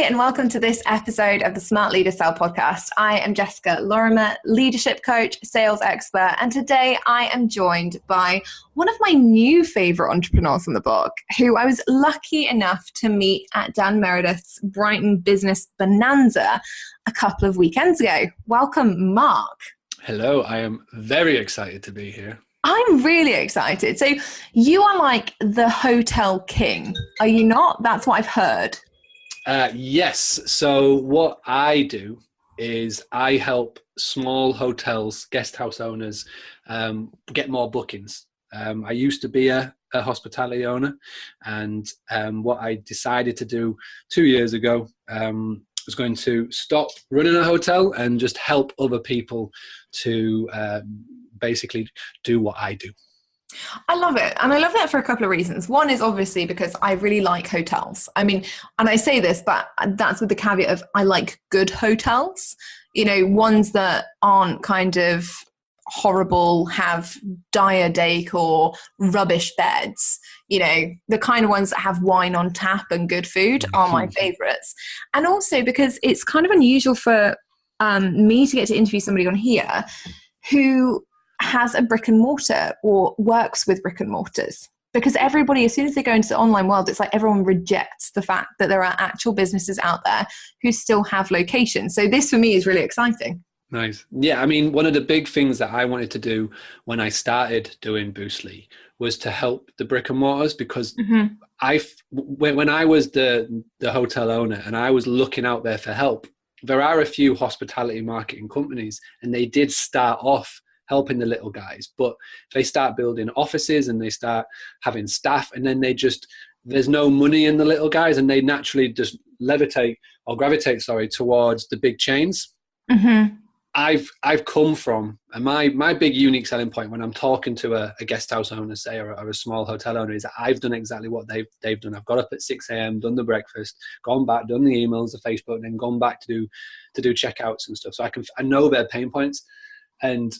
And welcome to this episode of the Smart Leader Sell podcast. I am Jessica Lorimer, leadership coach, sales expert, and today I am joined by one of my new favorite entrepreneurs in the book, who I was lucky enough to meet at Dan Meredith's Brighton Business Bonanza a couple of weekends ago. Welcome, Mark. Hello, I am very excited to be here. I'm really excited. So you are like the hotel king, are you not? That's what I've heard. Yes. So what I do is I help small hotels, guest house owners, get more bookings. I used to be a hospitality owner, and what I decided to do 2 years ago was going to stop running a hotel and just help other people to basically do what I do. I love it. And I love that for a couple of reasons. One is obviously because I really like hotels. I mean, and I say this, but that's with the caveat of I like good hotels, you know, ones that aren't kind of horrible, have dire decor, rubbish beds, you know, the kind of ones that have wine on tap and good food are my favorites. And also because it's kind of unusual for me to get to interview somebody on here who has a brick and mortar or works with brick and mortars, because everybody, as soon as they go into the online world, it's like everyone rejects the fact that there are actual businesses out there who still have locations. So this for me is really exciting. Nice. Yeah, I mean, one of the big things that I wanted to do when I started doing Boostly was to help the brick and mortars, because when I was the hotel owner and I was looking out there for help, there are a few hospitality marketing companies and they did start off helping the little guys, but they start building offices and they start having staff, and then there's no money in the little guys and they naturally just gravitate towards the big chains. I've come from, and my big unique selling point when I'm talking to a guest house owner, say, or a small hotel owner, is that I've done exactly what they've done. I've got up at 6 a.m, done the breakfast, gone back, done the emails, the Facebook, and then gone back to do checkouts and stuff. So I know their pain points, and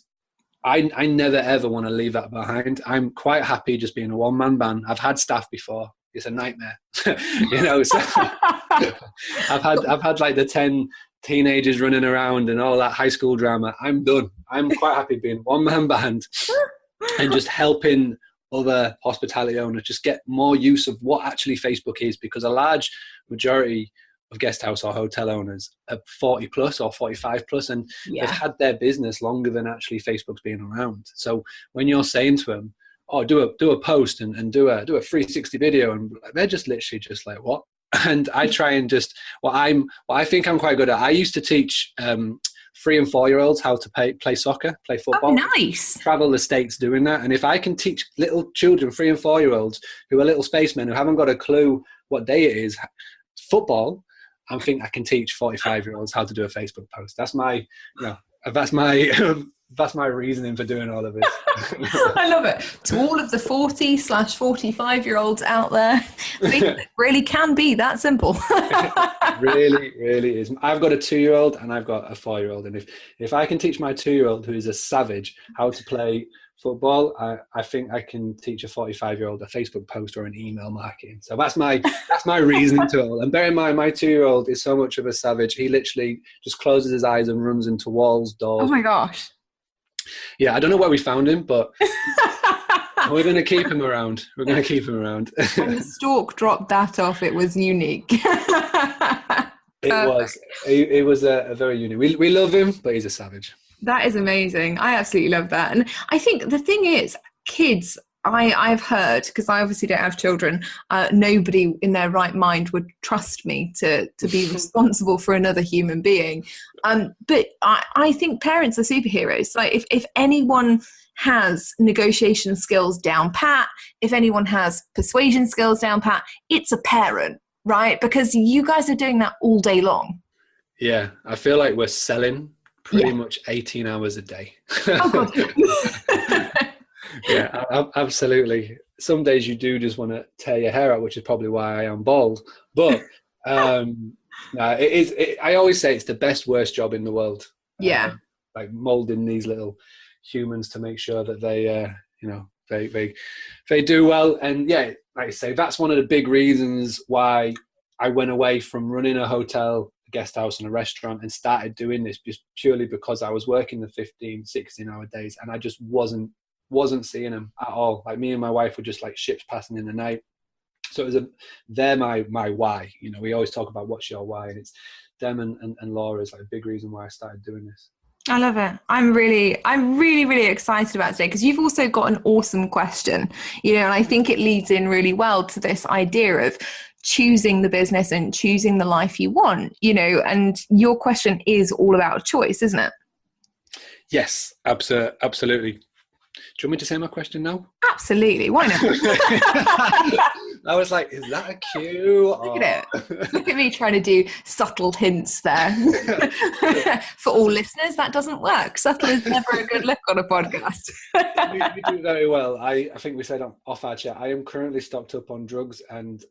I never ever want to leave that behind. I'm quite happy just being a one-man band. I've had staff before. It's a nightmare, you know. So I've had like the 10 teenagers running around and all that high school drama. I'm done. I'm quite happy being one-man band and just helping other hospitality owners just get more use of what actually Facebook is, because a large majority of guest house or hotel owners are 40 plus or 45 plus, and they've had their business longer than actually Facebook's been around. So when you're saying to them, oh, do a post and do a 360 video, and they're just literally just like, what? And I try and just what I think I'm quite good at. I used to teach 3 and 4 year olds how to play soccer, play football. Oh, nice. Travel the States doing that. And if I can teach little children, 3 and 4 year olds who are little spacemen who haven't got a clue what day it is, football, I think I can teach 45-year-olds how to do a Facebook post. That's my reasoning for doing all of this. I love it. To all of the 40/45-year-olds out there, it really can be that simple. It really, really is. I've got a 2-year-old and I've got a 4-year-old. And if I can teach my 2-year-old, who is a savage, how to play football, I think I can teach a 45-year-old a Facebook post or an email marketing. So that's my reasoning to it all. And bear in mind, my 2-year-old is so much of a savage. He literally just closes his eyes and runs into walls, doors. Oh my gosh. Yeah, I don't know where we found him, but we're going to keep him around. When the stork dropped that off, it was unique. It was a very unique. We love him, but he's a savage. That is amazing. I absolutely love that. And I think the thing is, kids, I've heard, because I obviously don't have children, nobody in their right mind would trust me to be responsible for another human being. But I think parents are superheroes. Like if anyone has negotiation skills down pat, if anyone has persuasion skills down pat, it's a parent, right? Because you guys are doing that all day long. Yeah, I feel like we're selling pretty much 18 hours a day. Oh, God. Yeah, absolutely. Some days you do just want to tear your hair out, which is probably why I am bald. But I always say it's the best, worst job in the world. Yeah. Like molding these little humans to make sure that they, they do well. And yeah, like I say, that's one of the big reasons why I went away from running a hotel, a guest house and a restaurant and started doing this just purely because I was working the 15, 16-hour days, and I just wasn't seeing them at all. Like, me and my wife were just like ships passing in the night. So it was they're my why. You know, we always talk about what's your why, and it's them and Laura is like a big reason why I started doing this. I love it. I'm really, really excited about today, because you've also got an awesome question, you know, and I think it leads in really well to this idea of choosing the business and choosing the life you want, you know, and your question is all about choice, isn't it? Yes, absolutely. Do you want me to say my question now? Absolutely. Why not? I was like, is that a cue? Look at it. Look at me trying to do subtle hints there. For all listeners, that doesn't work. Subtle is never a good look on a podcast. You do very well. I think we said off our chat, I am currently stocked up on drugs and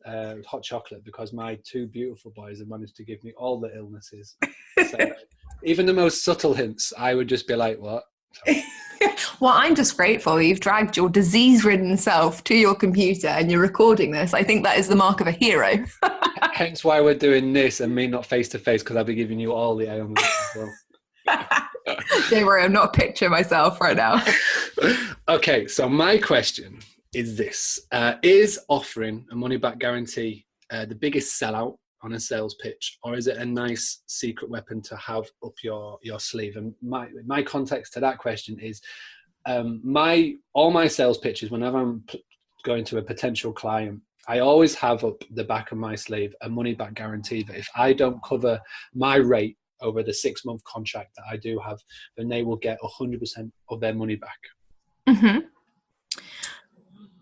hot chocolate because my two beautiful boys have managed to give me all the illnesses. So even the most subtle hints, I would just be like, what? So. Well, I'm just grateful you've dragged your disease-ridden self to your computer and you're recording this. I think that is the mark of a hero. Hence why we're doing this and me not face-to-face, because I'll be giving you all the ailments as well. Don't worry, I'm not a picture of myself right now. Okay, so my question is this. Is offering a money-back guarantee the biggest sellout on a sales pitch, or is it a nice secret weapon to have up your sleeve? And my context to that question is all my sales pitches, whenever I'm going to a potential client, I always have up the back of my sleeve a money back guarantee that if I don't cover my rate over the 6-month contract that I do have, then they will get 100% of their money back. Mm-hmm.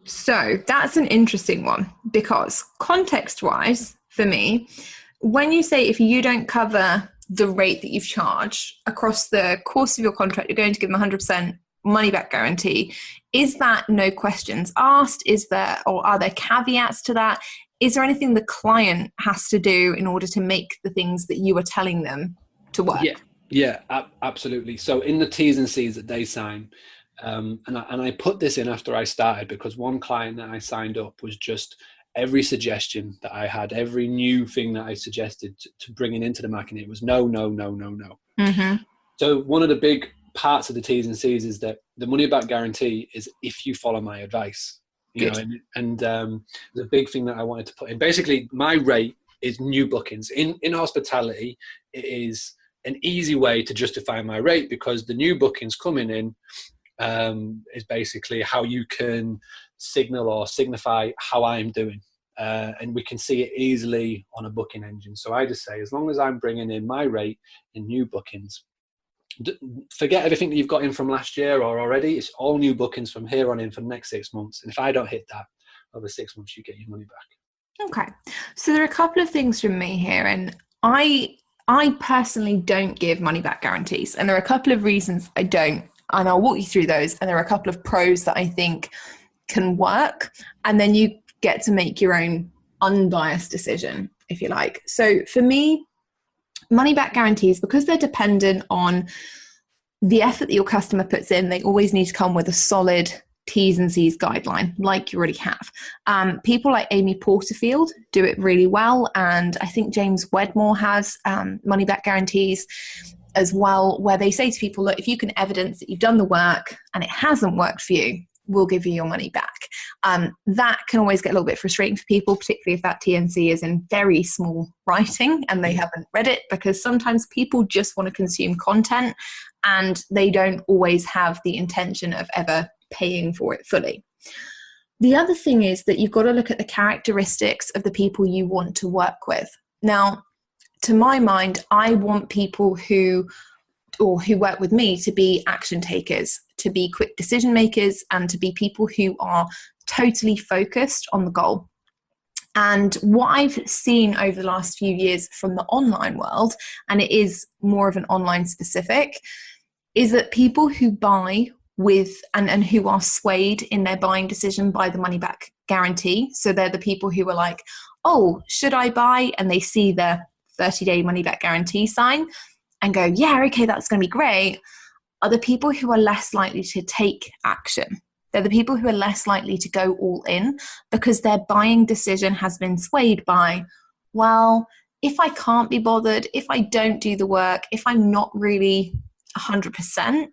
So that's an interesting one, because context-wise, for me, when you say if you don't cover the rate that you've charged across the course of your contract, you're going to give them 100% money back guarantee. Is that no questions asked? Or are there caveats to that? Is there anything the client has to do in order to make the things that you are telling them to work? Yeah, absolutely. So in the T's and C's that they sign, and I put this in after I started, because one client that I signed up was just every suggestion that I had, every new thing that I suggested to bringing into the market, it was no. Mm-hmm. So one of the big parts of the T's and C's is that the money back guarantee is if you follow my advice. You know, and the big thing that I wanted to put in, basically my rate is new bookings. In hospitality, it is an easy way to justify my rate, because the new bookings coming in is basically how you can signal or signify how I'm doing. And we can see it easily on a booking engine. So I just say, as long as I'm bringing in my rate in new bookings, forget everything that you've got in from last year or already. It's all new bookings from here on in for the next 6 months. And if I don't hit that over 6 months, you get your money back. Okay. So there are a couple of things from me here. And I personally don't give money back guarantees. And there are a couple of reasons I don't. And I'll walk you through those. And there are a couple of pros that I think can work. And then you get to make your own unbiased decision, if you like. So for me, money back guarantees, because they're dependent on the effort that your customer puts in, they always need to come with a solid T's and C's guideline, like you already have. People like Amy Porterfield do it really well. And I think James Wedmore has money back guarantees as well, where they say to people, look, if you can evidence that you've done the work and it hasn't worked for you, we'll give you your money back. That can always get a little bit frustrating for people, particularly if that TNC is in very small writing and they haven't read it, because sometimes people just want to consume content and they don't always have the intention of ever paying for it fully. The other thing is that you've got to look at the characteristics of the people you want to work with. Now, to my mind, I want people who work with me to be action takers, to be quick decision makers, and to be people who are totally focused on the goal. And what I've seen over the last few years from the online world, and it is more of an online specific, is that people who buy with and who are swayed in their buying decision by the money back guarantee. So they're the people who are like, oh, should I buy? And they see the 30-day money back guarantee sign and go, yeah, okay, that's going to be great, are the people who are less likely to take action. They're the people who are less likely to go all in because their buying decision has been swayed by, well, if I can't be bothered, if I don't do the work, if I'm not really 100%,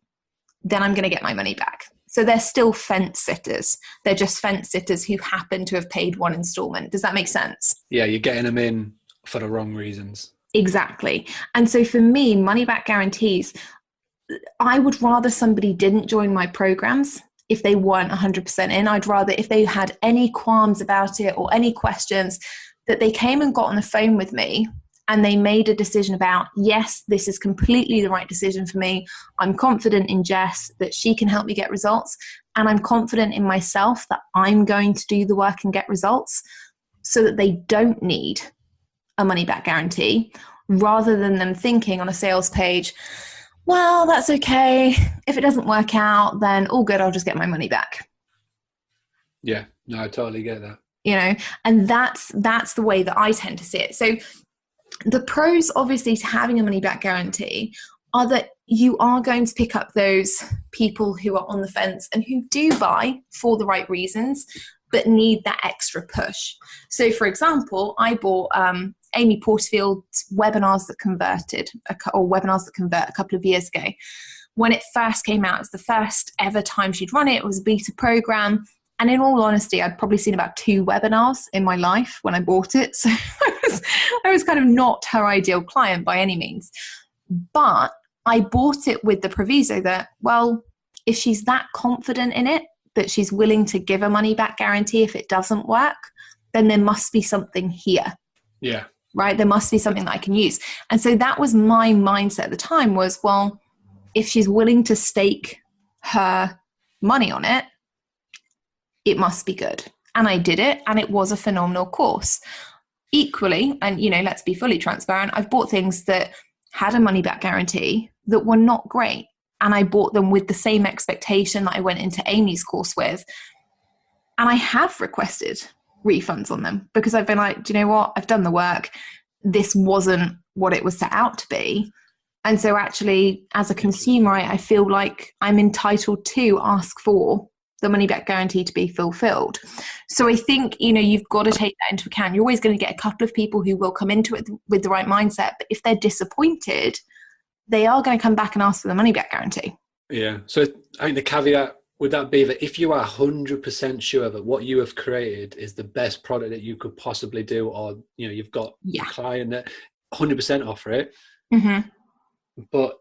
then I'm going to get my money back. So they're still fence sitters. They're just fence sitters who happen to have paid one installment. Does that make sense? Yeah, you're getting them in for the wrong reasons. Exactly. And so for me, money back guarantees, I would rather somebody didn't join my programs if they weren't 100% in. I'd rather, if they had any qualms about it or any questions, that they came and got on the phone with me and they made a decision about, yes, this is completely the right decision for me. I'm confident in Jess that she can help me get results. And I'm confident in myself that I'm going to do the work and get results, so that they don't need a money back guarantee, rather than them thinking on a sales page, well, that's okay. If it doesn't work out, then all good, I'll just get my money back. Yeah, no, I totally get that. You know, and that's the way that I tend to see it. So the pros, obviously, to having a money back guarantee are that you are going to pick up those people who are on the fence and who do buy for the right reasons, but need that extra push. So for example, I bought Amy Porterfield's Webinars That Converted, or Webinars That Convert, a couple of years ago. When it first came out, it was the first ever time she'd run it. It was a beta program. And in all honesty, I'd probably seen about 2 webinars in my life when I bought it. So I was kind of not her ideal client by any means. But I bought it with the proviso that, well, if she's that confident in it, that she's willing to give a money back guarantee if it doesn't work, then there must be something here. Yeah. Right? There must be something that I can use. And so that was my mindset at the time was, well, if she's willing to stake her money on it, it must be good. And I did it, and it was a phenomenal course. Equally, and let's be fully transparent, I've bought things that had a money back guarantee that were not great. And I bought them with the same expectation that I went into Amy's course with. And I have requested refunds on them because I've been like, do you know what? I've done the work. This wasn't what it was set out to be. And so actually, as a consumer, I feel like I'm entitled to ask for the money back guarantee to be fulfilled. So I think, you've got to take that into account. You're always going to get a couple of people who will come into it with the right mindset. But if they're disappointed, they are going to come back and ask for the money back guarantee. Yeah. So I think the caveat would that be that if you are 100% sure that what you have created is the best product that you could possibly do, or, you've got a client that 100% offer it, but,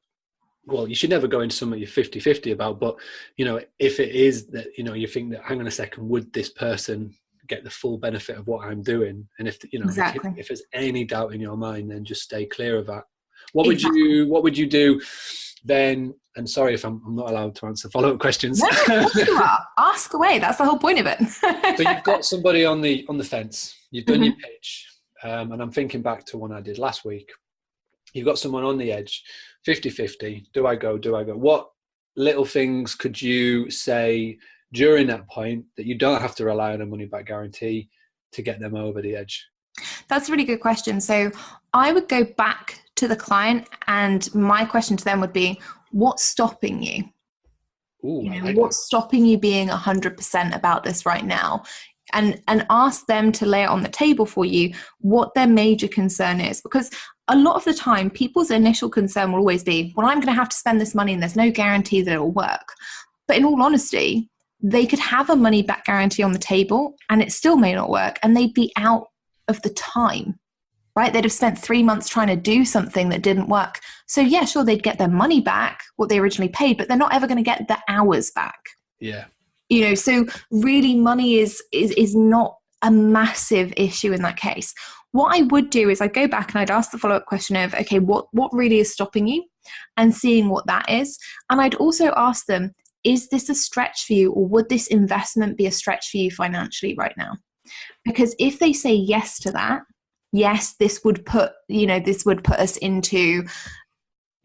well, you should never go into something you're 50-50 about. But, if it is that, you think that, hang on a second, would this person get the full benefit of what I'm doing? And if, exactly. if there's any doubt in your mind, then just stay clear of that. What would you do then? And sorry if I'm not allowed to answer follow-up questions. No, you are. Ask away. That's the whole point of it. So you've got somebody on the fence. You've done your pitch. And I'm thinking back to one I did last week. You've got someone on the edge, 50-50. Do I go? What little things could you say during that point that you don't have to rely on a money back guarantee to get them over the edge? That's a really good question. So I would go back to the client, and my question to them would be, what's stopping you? What's stopping you being 100% about this right now? And ask them to lay it on the table for you what their major concern is. Because a lot of the time, people's initial concern will always be, well, I'm going to have to spend this money and there's no guarantee that it will work. But in all honesty, they could have a money back guarantee on the table and it still may not work, and they'd be out of the time, right? They'd have spent 3 months trying to do something that didn't work. So yeah, sure, they'd get their money back, what they originally paid, but they're not ever going to get the hours back. Yeah. So really money is not a massive issue in that case. What I would do is I'd go back and I'd ask the follow-up question of, okay, what really is stopping you, and seeing what that is. And I'd also ask them, is this a stretch for you, or would this investment be a stretch for you financially right now? Because if they say yes to that, yes, this would put us into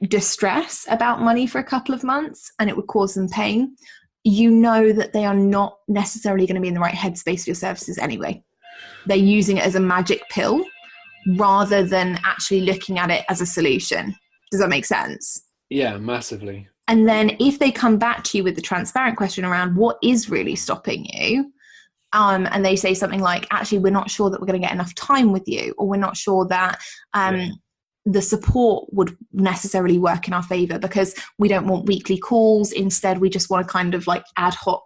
distress about money for a couple of months and it would cause them pain. That they are not necessarily going to be in the right headspace for your services anyway. They're using it as a magic pill rather than actually looking at it as a solution. Does that make sense? Yeah, massively. And then if they come back to you with the transparent question around what is really stopping you, and they say something like, actually, we're not sure that we're going to get enough time with you, or we're not sure that the support would necessarily work in our favor because we don't want weekly calls. Instead, we just want to kind of like ad hoc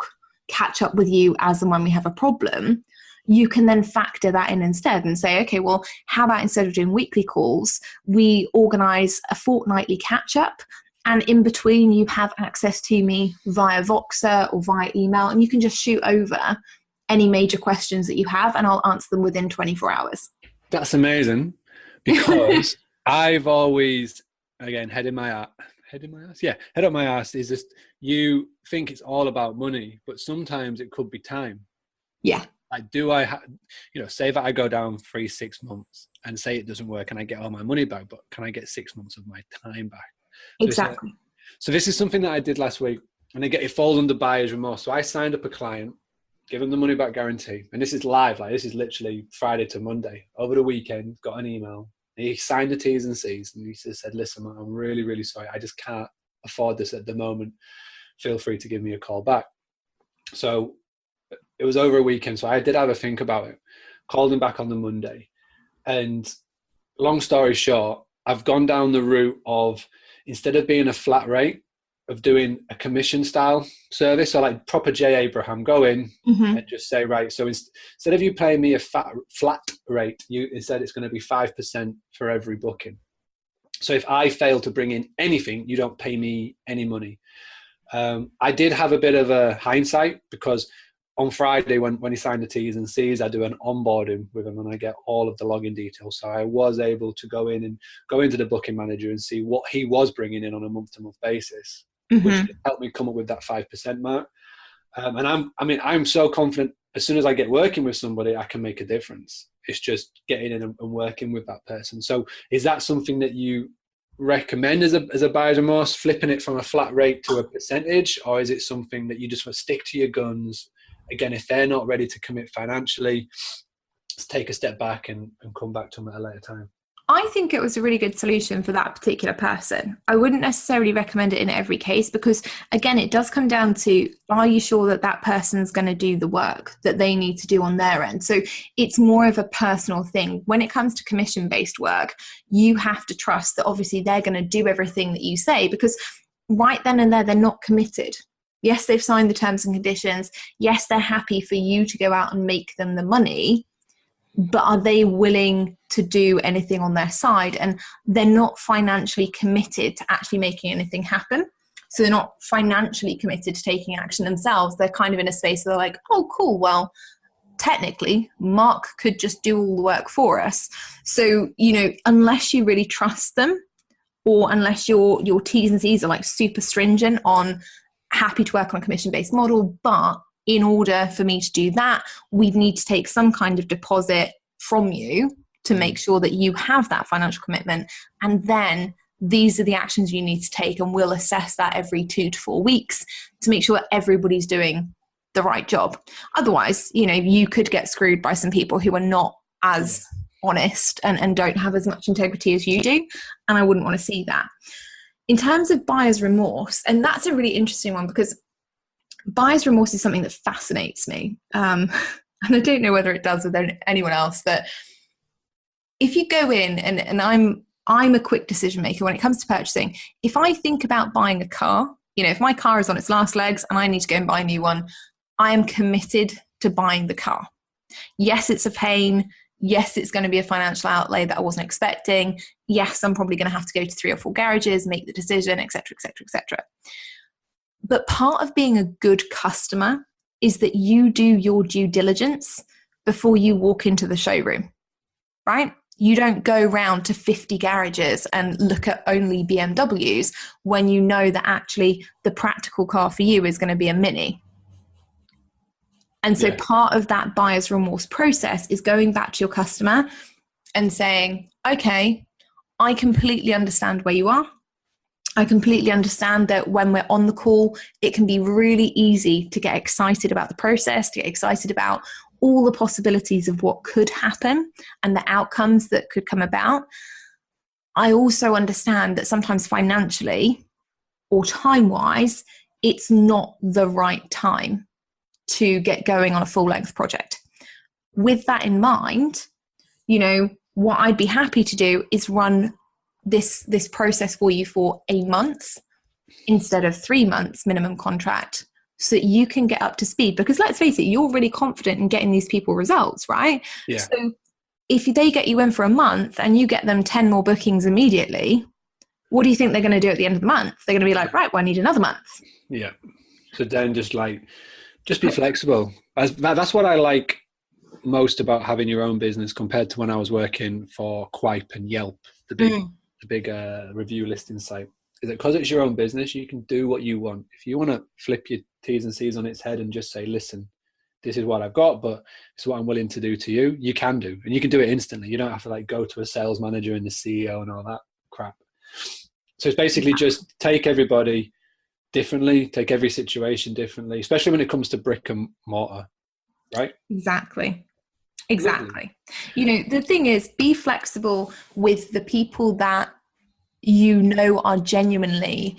catch up with you as and when we have a problem. You can then factor that in instead and say, okay, well, how about instead of doing weekly calls, we organize a fortnightly catch up, and in between you have access to me via Voxer or via email, and you can just shoot over any major questions that you have and I'll answer them within 24 hours. That's amazing, because I've always, again, head up my ass is just, you think it's all about money, but sometimes it could be time. Yeah. Like, say that I go down 3-6 months and say it doesn't work and I get all my money back, but can I get 6 months of my time back? Exactly. So this is something that I did last week, and it falls under buyer's remorse. So I signed up a client, give them the money back guarantee. And this is live, like this is literally Friday to Monday. Over the weekend, got an email. He signed the T's and C's, and he just said, listen, man, I'm really, really sorry. I just can't afford this at the moment. Feel free to give me a call back. So it was over a weekend, so I did have a think about it. Called him back on the Monday. And long story short, I've gone down the route of, instead of being a flat rate, of doing a commission style service. So like proper J. Abraham, go in and just say, right, so instead of you paying me a flat rate, instead it's going to be 5% for every booking. So if I fail to bring in anything, you don't pay me any money. I did have a bit of a hindsight, because on Friday when he signed the T's and C's, I do an onboarding with him and I get all of the login details. So I was able to go into the booking manager and see what he was bringing in on a month-to-month basis, which helped me come up with that 5% mark. And I'm so confident as soon as I get working with somebody, I can make a difference. It's just getting in and working with that person. So is that something that you recommend as a buyer's remorse, flipping it from a flat rate to a percentage, or is it something that you just want to stick to your guns? Again, if they're not ready to commit financially, just take a step back and come back to them at a later time. I think it was a really good solution for that particular person. I wouldn't necessarily recommend it in every case, because again, it does come down to, are you sure that that person's going to do the work that they need to do on their end? So it's more of a personal thing. When it comes to commission-based work, you have to trust that obviously they're going to do everything that you say, because right then and there, they're not committed. Yes, they've signed the terms and conditions. Yes, they're happy for you to go out and make them the money, but are they willing to do anything on their side? And they're not financially committed to actually making anything happen. So they're not financially committed to taking action themselves. They're kind of in a space where they're like, oh, cool, well, technically, Mark could just do all the work for us. So, unless you really trust them, or unless your T's and C's are like super stringent on happy to work on a commission-based model, but in order for me to do that, we'd need to take some kind of deposit from you to make sure that you have that financial commitment. And then these are the actions you need to take. And we'll assess that every 2 to 4 weeks to make sure everybody's doing the right job. Otherwise, you could get screwed by some people who are not as honest and don't have as much integrity as you do. And I wouldn't want to see that. In terms of buyer's remorse, and that's a really interesting one, because buyer's remorse is something that fascinates me. And I don't know whether it does with anyone else, but if you go in and I'm a quick decision maker when it comes to purchasing. If I think about buying a car, if my car is on its last legs and I need to go and buy a new one, I am committed to buying the car. Yes, it's a pain. Yes, it's going to be a financial outlay that I wasn't expecting. Yes, I'm probably going to have to go to 3 or 4 garages, make the decision, etc., etc., etc. But part of being a good customer is that you do your due diligence before you walk into the showroom, right? You don't go round to 50 garages and look at only BMWs when you know that actually the practical car for you is going to be a Mini. And so part of that buyer's remorse process is going back to your customer and saying, okay, I completely understand where you are. I completely understand that when we're on the call, it can be really easy to get excited about the process, to get excited about all the possibilities of what could happen and the outcomes that could come about. I also understand that sometimes financially or time-wise, it's not the right time. to get going on a full length project. With that in mind, what I'd be happy to do is run this process for you for a month instead of 3 months minimum contract, so that you can get up to speed. Because let's face it, you're really confident in getting these people results, right? Yeah. So if they get you in for a month and you get them 10 more bookings immediately, what do you think they're going to do at the end of the month? They're going to be like, right, well, I need another month. Yeah. So then just be flexible. That's what I like most about having your own business compared to when I was working for Quip and Yelp, the big review listing site. Is that because it's your own business, you can do what you want. If you want to flip your T's and C's on its head and just say, listen, this is what I've got, but it's what I'm willing to do to you, you can do. And you can do it instantly. You don't have to go to a sales manager and the CEO and all that crap. So it's basically just take everybody differently, take every situation differently, especially when it comes to brick and mortar, right? Exactly. The thing is, be flexible with the people that are genuinely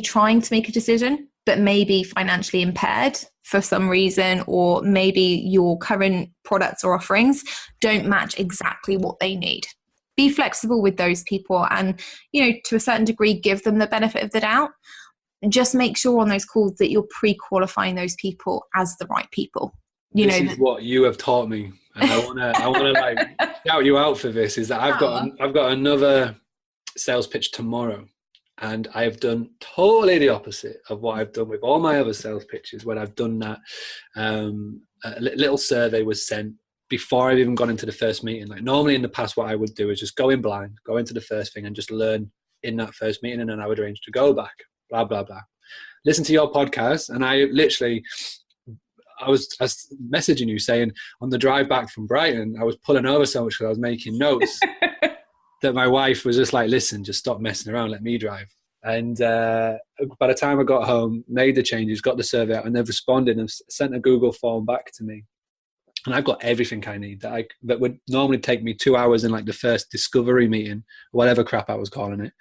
trying to make a decision, but maybe financially impaired for some reason, or maybe your current products or offerings don't match exactly what they need. Be flexible with those people and, to a certain degree, give them the benefit of the doubt. Just make sure on those calls that you're pre-qualifying those people as the right people. This is what you have taught me. And I want to shout you out for this, is that I've got another sales pitch tomorrow, and I have done totally the opposite of what I've done with all my other sales pitches. When I've done that, a little survey was sent before I've even gone into the first meeting. Normally in the past, what I would do is just go in blind, go into the first thing and just learn in that first meeting, and then I would arrange to go back, blah, blah, blah. Listen to your podcast, and I was messaging you saying on the drive back from Brighton, I was pulling over so much because I was making notes that my wife was just like, listen, just stop messing around, let me drive. And by the time I got home, made the changes, got the survey out, and they've responded and sent a Google form back to me. And I've got everything I need that would normally take me 2 hours in the first discovery meeting, whatever crap I was calling it.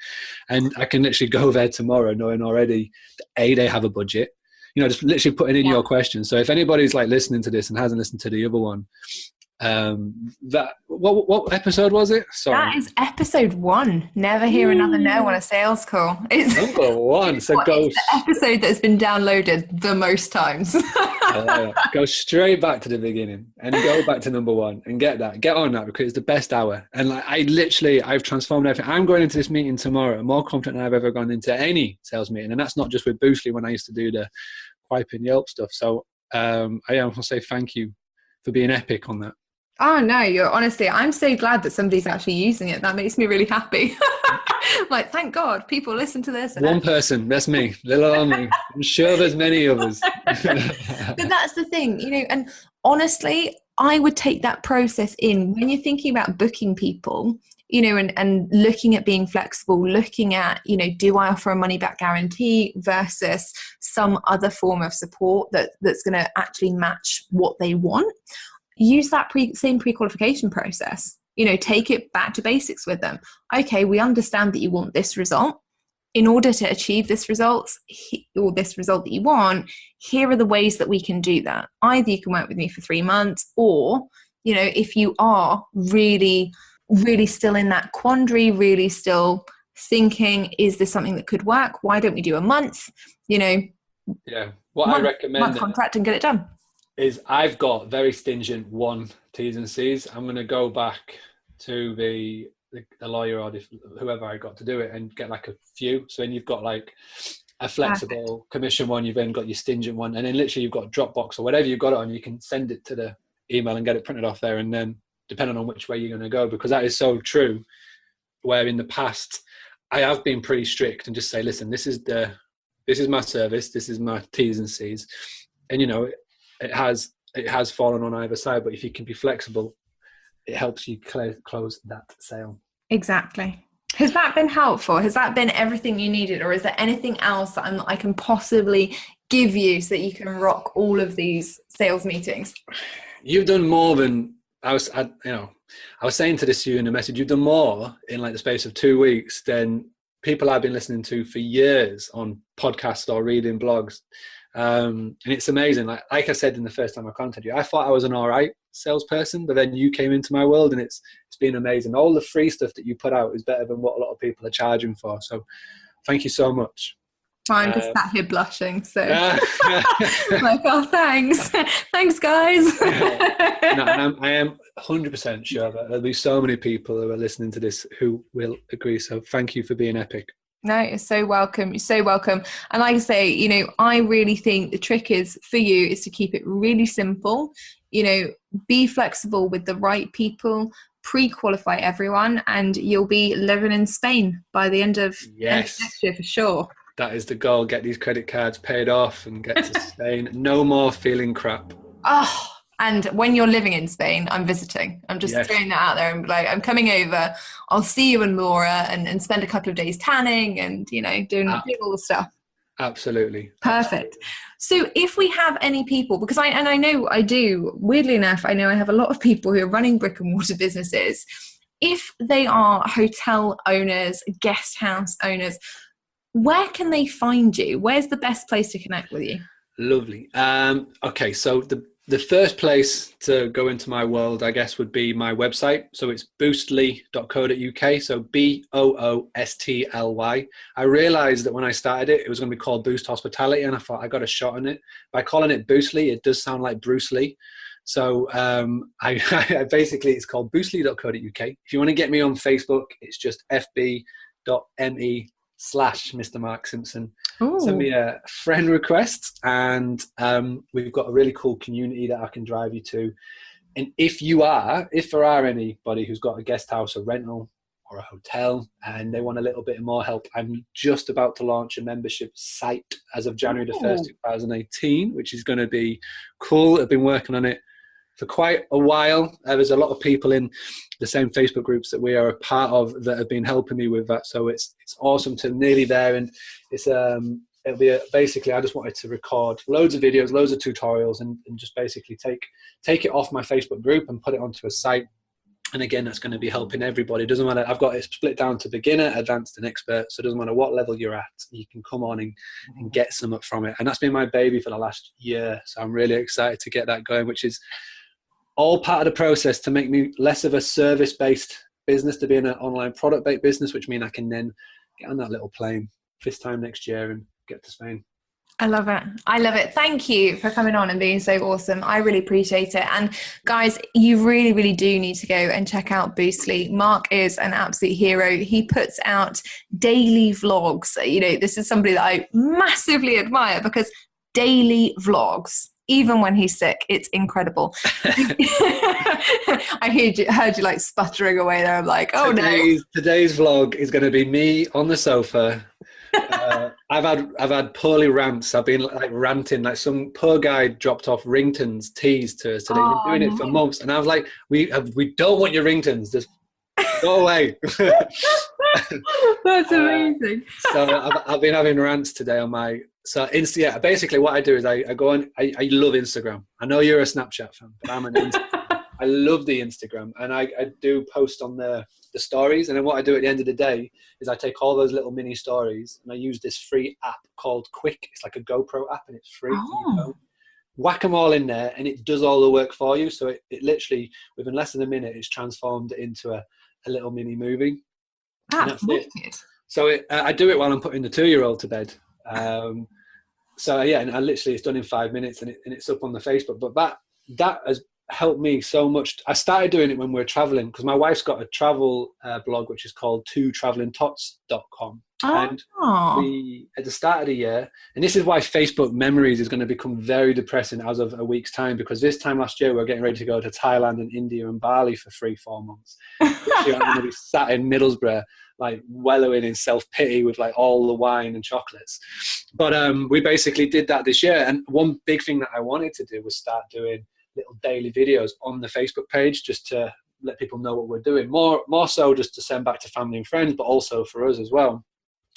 And I can literally go there tomorrow knowing already that they have a budget, just literally putting in your questions. So if anybody's listening to this and hasn't listened to the other one, what episode was it? Sorry. That is episode 1. Never hear another no on a sales call. It's number 1. So it's the episode that's been downloaded the most times. Go straight back to the beginning and go back to number 1 and get on that, because it's the best hour. And I've transformed everything. I'm going into this meeting tomorrow more confident than I've ever gone into any sales meeting, and that's not just with Boostly when I used to do the Quip and Yelp stuff. So I want to say thank you for being epic on that. Oh no, I'm so glad that somebody's actually using it. That makes me really happy. Thank God people listen to this. One person, that's me, little old me. I'm sure there's many others. But that's the thing, and honestly, I would take that process in when you're thinking about booking people, and looking at being flexible, looking at, do I offer a money back guarantee versus some other form of support that's going to actually match what they want. Use that same pre-qualification process. Take it back to basics with them. Okay, we understand that you want this result. In order to achieve this result, or this result that you want, here are the ways that we can do that. Either you can work with me for 3 months, or, if you are really, really still in that quandary, really still thinking, is this something that could work? Why don't we do a month? Yeah. What I recommend month contract and get it done. Is I've got very stingent T's and C's. I'm going to go back to the lawyer or whoever I got to do it and get a few. So then you've got a flexible commission one, you've then got your stingent one, and then literally you've got Dropbox or whatever you've got it on, you can send it to the email and get it printed off there, and then depending on which way you're going to go, because that is so true, where in the past I have been pretty strict and just say, listen, this is my service, this is my T's and C's, and it has fallen on either side, but if you can be flexible, it helps you close that sale. Exactly. Has that been helpful? Has that been everything you needed, or is there anything else that I can possibly give you so that you can rock all of these sales meetings? You've done more than I was saying to you in a message. You've done more in the space of 2 weeks than people I've been listening to for years on podcasts or reading blogs. And it's amazing. Like I said in the first time I contacted you, I thought I was an all right salesperson, but then you came into my world, and it's been amazing. All the free stuff that you put out is better than what a lot of people are charging for. So thank you so much. I'm just sat here blushing, so like, oh, thanks. Thanks, guys. No, I am 100% sure that there'll be so many people who are listening to this who will agree. So thank you for being epic. No, you're so welcome. You're so welcome. And like I say, you know, I really think the trick is for you is to keep it really simple. You know, be flexible with the right people, pre-qualify everyone, and you'll be living in Spain by the end of next year for sure. That is the goal. Get these credit cards paid off and get to Spain. No more feeling crap. Oh, and when you're living in Spain, I'm visiting. I'm just throwing that out there and like, I'm coming over. I'll see you and Laura and spend a couple of days tanning and, you know, doing all the stuff. Absolutely. Perfect. So if we have any people, because I know I do, weirdly enough, I know I have a lot of people who are running brick and mortar businesses. If they are hotel owners, guest house owners, where can they find you? Where's the best place to connect with you? Lovely. Okay, so the first place to go into my world, I guess, would be my website. So it's boostly.co.uk. So BOOSTLY. I realized that when I started it was going to be called Boost Hospitality, and I thought I got a shot on it. By calling it Boostly, it does sound like Bruce Lee. So I basically, it's called boostly.co.uk. If you want to get me on Facebook, it's just fb.me/Mr. Mark Simpson. Ooh. Send me a friend request, and we've got a really cool community that I can drive you to. And if there are anybody who's got a guest house, a rental, or a hotel, and they want a little bit more help, I'm just about to launch a membership site as of January the 1st, 2018, which is going to be cool. I've been working on it for quite a while. There's a lot of people in the same Facebook groups that we are a part of that have been helping me with that. So it's awesome to nearly there. And it's it'll be basically, I just wanted to record loads of videos, loads of tutorials, and just basically take it off my Facebook group and put it onto a site. And again, that's going to be helping everybody. It doesn't matter. I've got it split down to beginner, advanced, and expert. So it doesn't matter what level you're at. You can come on and get some up from it. And that's been my baby for the last year. So I'm really excited to get that going, which is all part of the process to make me less of a service-based business to being an online product-based business, which means I can then get on that little plane this time next year and get to Spain. I love it. I love it. Thank you for coming on and being so awesome. I really appreciate it. And guys, you really, really do need to go and check out Boostly. Mark is an absolute hero. He puts out daily vlogs. You know, this is somebody that I massively admire because daily vlogs, even when he's sick, it's incredible. I heard you like sputtering away there. I'm like, Today's vlog is going to be me on the sofa. I've had poorly rants. I've been like ranting, like some poor guy dropped off ringtones, teas to us today. He's been doing it for months, and I was like, we don't want your ringtones. Just go away. That's amazing. So I've been having rants today on my basically what I do is I go on. I love Instagram. I know you're a Snapchat fan, but I'm an Instagram. I love the Instagram, and I do post on the stories. And then what I do at the end of the day is I take all those little mini stories and I use this free app called Quick. It's like a GoPro app, and it's free. You whack them all in there, and it does all the work for you. So it literally, within less than a minute, it's transformed it into a little mini movie. That's wicked. So I do it while I'm putting the 2-year-old to bed. So yeah, and it's done in 5 minutes, and it's up on the Facebook. But that has helped me so much. I started doing it when we were traveling, because my wife's got a travel blog which is called twotravelingtots.com. And at the start of the year, and this is why Facebook memories is going to become very depressing as of a week's time, because this time last year we were getting ready to go to Thailand and India and Bali for 3-4 months. I'm going to be sat in Middlesbrough like wallowing in self-pity with like all the wine and chocolates. But we basically did that this year, and one big thing that I wanted to do was start doing little daily videos on the Facebook page, just to let people know what we're doing, more so just to send back to family and friends, but also for us as well.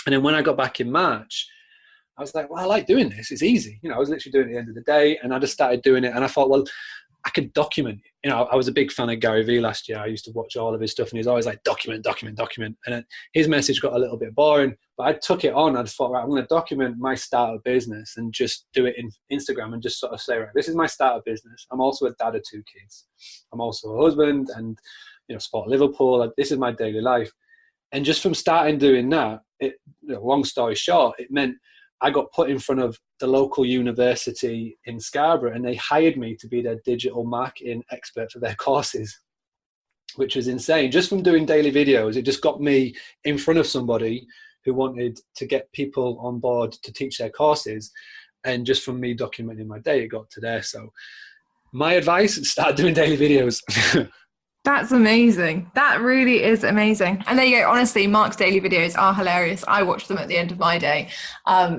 And then when I got back in March, I was like, well, I like doing this. It's easy. You know, I was literally doing it at the end of the day, and I just started doing it. And I thought, well, I could document. You know, I was a big fan of Gary Vee last year. I used to watch all of his stuff, and he's always like, document. And his message got a little bit boring, but I took it on. I just thought, right, I'm going to document my start of business and just do it in Instagram and just sort of say, right, this is my start of business. I'm also a dad of 2 kids. I'm also a husband and, you know, support Liverpool. Like, this is my daily life. And just from starting doing that, long story short, it meant I got put in front of the local university in Scarborough, and they hired me to be their digital marketing expert for their courses, which was insane. Just from doing daily videos, it just got me in front of somebody who wanted to get people on board to teach their courses. And just from me documenting my day, it got to there. So my advice, start doing daily videos. That's amazing. That really is amazing. And there you go. Honestly, Mark's daily videos are hilarious. I watch them at the end of my day. I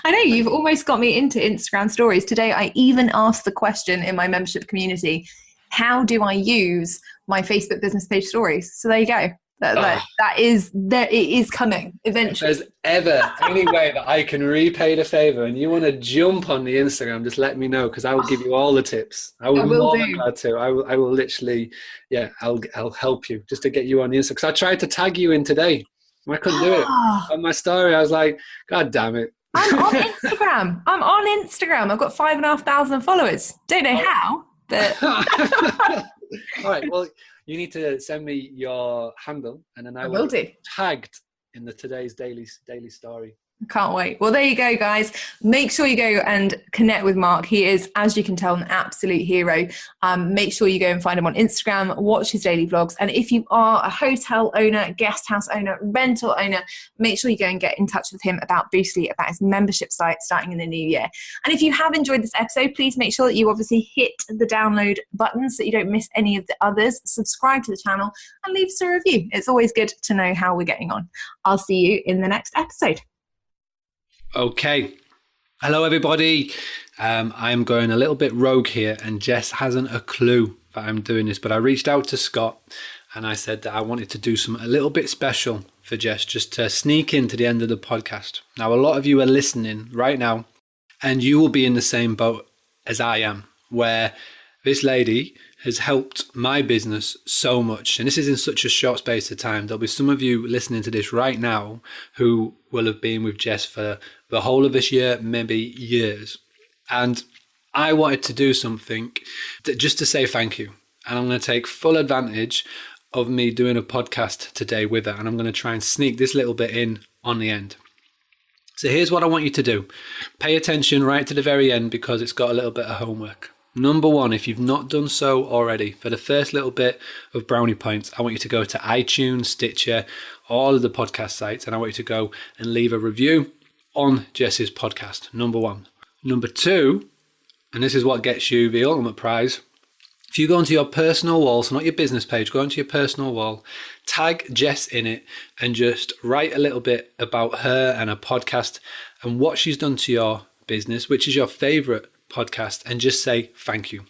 know you've almost got me into Instagram stories. Today, I even asked the question in my membership community, how do I use my Facebook business page stories? So there you go. It is coming eventually. If there's ever any way that I can repay the favor and you want to jump on the Instagram, just let me know, because I will give you all the tips. I will more than glad to. I will literally, I'll help you just to get you on the Instagram. Because I tried to tag you in today. I couldn't do it. On my story, I was like, God damn it. I'm on Instagram. I've got 5,500 followers. Don't know how, but. All right, well, you need to send me your handle, and then I will do. Tagged in today's daily story. Can't wait. Well, there you go, guys. Make sure you go and connect with Mark. He is, as you can tell, an absolute hero. Make sure you go and find him on Instagram, watch his daily vlogs. And if you are a hotel owner, guest house owner, rental owner, make sure you go and get in touch with him about Boostly, about his membership site starting in the new year. And if you have enjoyed this episode, please make sure that you obviously hit the download button so you don't miss any of the others. Subscribe to the channel and leave us a review. It's always good to know how we're getting on. I'll see you in the next episode. Okay. Hello, everybody. I'm going a little bit rogue here, and Jess hasn't a clue that I'm doing this, but I reached out to Scott and I said that I wanted to do something a little bit special for Jess, just to sneak into the end of the podcast. Now, a lot of you are listening right now, and you will be in the same boat as I am, where this lady has helped my business so much. And this is in such a short space of time. There'll be some of you listening to this right now who will have been with Jess for the whole of this year, maybe years. And I wanted to do something just to say thank you. And I'm going to take full advantage of me doing a podcast today with her. And I'm going to try and sneak this little bit in on the end. So here's what I want you to do. Pay attention right to the very end, because it's got a little bit of homework. Number one, if you've not done so already, for the first little bit of brownie points, I want you to go to iTunes, Stitcher, all of the podcast sites, and I want you to go and leave a review on Jess's podcast. Number one. Number two, and this is what gets you the ultimate prize. If you go onto your personal wall, so not your business page, go onto your personal wall, tag Jess in it, and just write a little bit about her and her podcast and what she's done to your business, which is your favorite podcast, and just say thank you.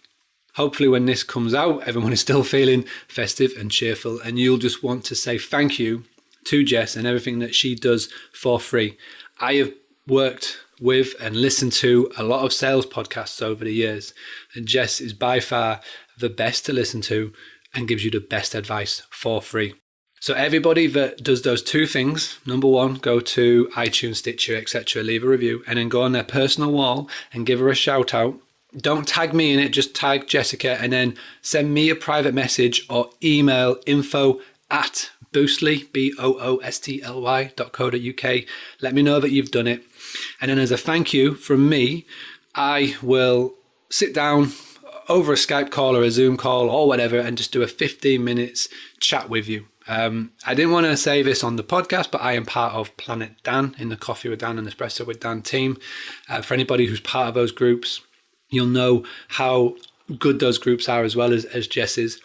Hopefully when this comes out, everyone is still feeling festive and cheerful, and you'll just want to say thank you to Jess and everything that she does for free. I have worked with and listened to a lot of sales podcasts over the years, and Jess is by far the best to listen to and gives you the best advice for free. So everybody that does those two things, number one, go to iTunes, Stitcher, etc., leave a review, and then go on their personal wall and give her a shout out. Don't tag me in it, just tag Jessica, and then send me a private message or email info@boostly, boostly.co.uk. Let me know that you've done it. And then as a thank you from me, I will sit down over a Skype call or a Zoom call or whatever and just do a 15 minutes chat with you. I didn't want to say this on the podcast, but I am part of Planet Dan in the Coffee with Dan and Espresso with Dan team. For anybody who's part of those groups, you'll know how good those groups are, as well as Jess's.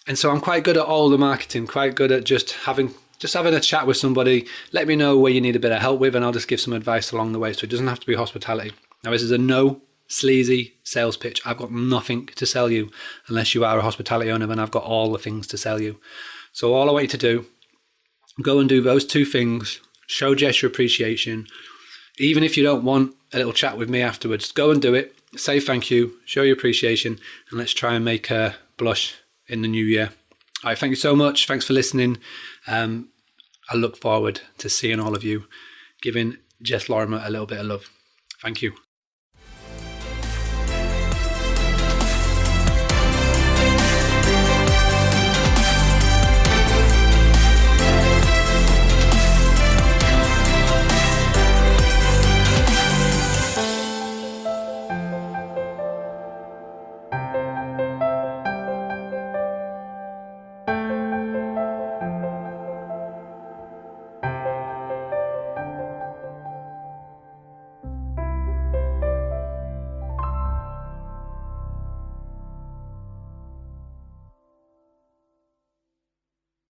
And so I'm quite good at all the marketing, quite good at just having a chat with somebody. Let me know where you need a bit of help with, and I'll just give some advice along the way. So it doesn't have to be hospitality. Now, this is a no sleazy sales pitch. I've got nothing to sell you unless you are a hospitality owner, and I've got all the things to sell you. So all I want you to do, go and do those two things. Show Jess your appreciation. Even if you don't want a little chat with me afterwards, go and do it. say thank you, show your appreciation, and let's try and make her blush in the new year. All right, thank you so much. Thanks for listening. I look forward to seeing all of you, giving Jess Lorimer a little bit of love. Thank you.